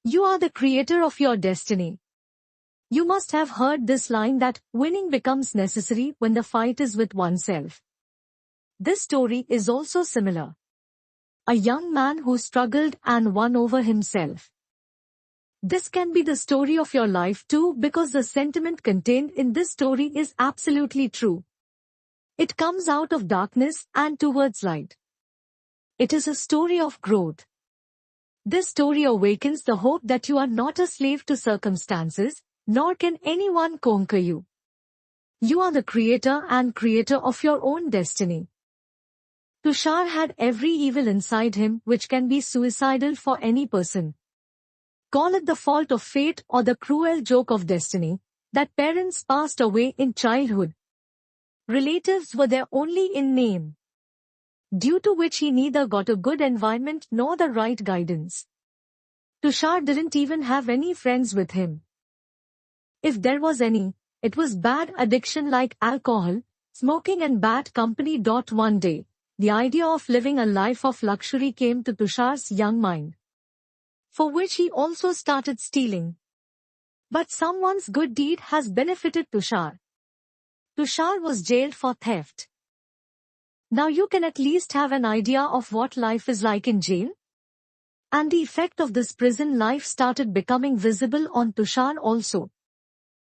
You are the creator of your destiny. You must have heard this line that winning becomes necessary when the fight is with oneself. This story is also similar. A young man who struggled and won over himself. This can be the story of your life too, because the sentiment contained in this story is absolutely true. It comes out of darkness and towards light. It is a story of growth. This story awakens the hope that you are not a slave to circumstances, nor can anyone conquer you. You are the creator and creator of your own destiny. Tushar had every evil inside him which can be suicidal for any person. Call it the fault of fate or the cruel joke of destiny, that parents passed away in childhood. Relatives were there only in name, due to which he neither got a good environment nor the right guidance. Tushar didn't even have any friends with him. If there was any, it was bad addiction like alcohol, smoking and bad company. One day, the idea of living a life of luxury came to Tushar's young mind, for which he also started stealing. But someone's good deed has benefited Tushar. Tushar was jailed for theft. Now you can at least have an idea of what life is like in jail. And the effect of this prison life started becoming visible on Tushar also.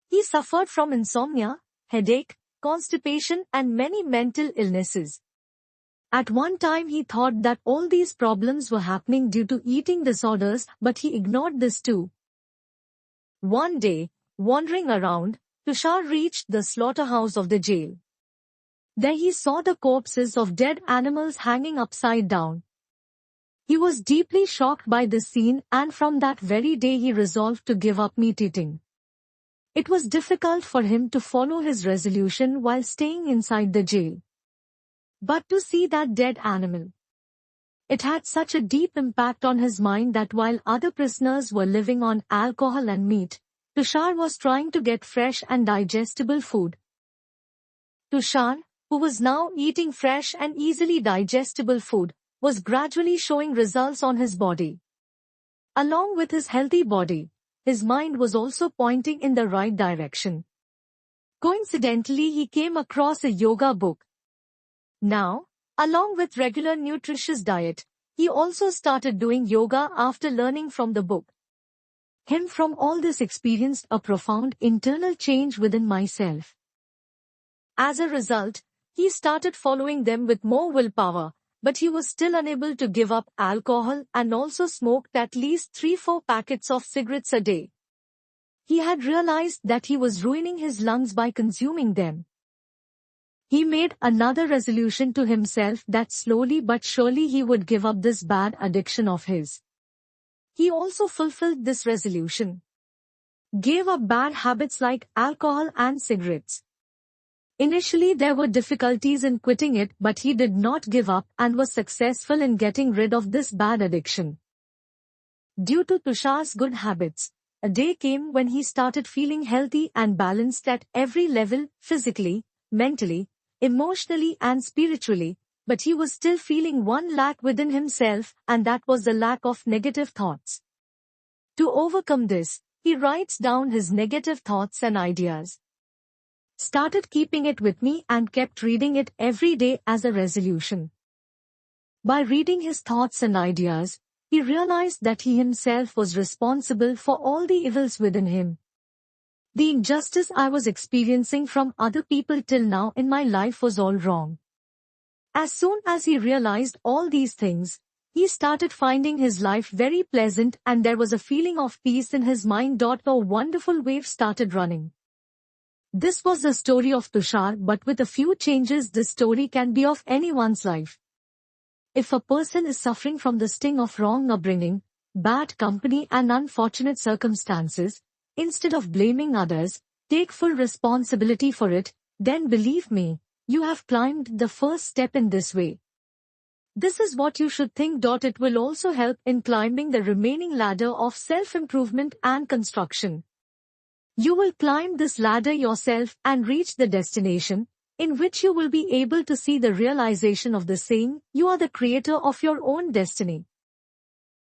He suffered from insomnia, headache, constipation and many mental illnesses. At one time he thought that all these problems were happening due to eating disorders, but he ignored this too. One day, wandering around, Tushar reached the slaughterhouse of the jail. There he saw the corpses of dead animals hanging upside down. He was deeply shocked by this scene, and from that very day he resolved to give up meat eating. It was difficult for him to follow his resolution while staying inside the jail. But to see that dead animal, it had such a deep impact on his mind that while other prisoners were living on alcohol and meat, Tushar was trying to get fresh and digestible food. Tushar, who was now eating fresh and easily digestible food, was gradually showing results on his body. Along with his healthy body, his mind was also pointing in the right direction. Coincidentally, he came across a yoga book. Now, along with regular nutritious diet, he also started doing yoga after learning from the book. From all this experienced a profound internal change within myself. As a result, he started following them with more willpower, but he was still unable to give up alcohol and also smoked at least 3-4 packets of cigarettes a day. He had realized that he was ruining his lungs by consuming them. He made another resolution to himself that slowly but surely he would give up this bad addiction of his. He also fulfilled this resolution. Gave up bad habits like alcohol and cigarettes. Initially there were difficulties in quitting it, but he did not give up and was successful in getting rid of this bad addiction. Due to Tushar's good habits, a day came when he started feeling healthy and balanced at every level, physically, mentally, emotionally and spiritually, but he was still feeling one lack within himself, and that was the lack of negative thoughts. To overcome this, he writes down his negative thoughts and ideas. Started keeping it with me and kept reading it every day as a resolution. By reading his thoughts and ideas, he realized that he himself was responsible for all the evils within him. The injustice I was experiencing from other people till now in my life was all wrong. As soon as he realized all these things, he started finding his life very pleasant, and there was a feeling of peace in his mind. A wonderful wave started running. This was the story of Tushar, but with a few changes this story can be of anyone's life. If a person is suffering from the sting of wrong upbringing, bad company and unfortunate circumstances, instead of blaming others, take full responsibility for it, then believe me, you have climbed the first step in this way. This is what you should think. It will also help in climbing the remaining ladder of self-improvement and construction. You will climb this ladder yourself and reach the destination, in which you will be able to see the realization of the saying, you are the creator of your own destiny.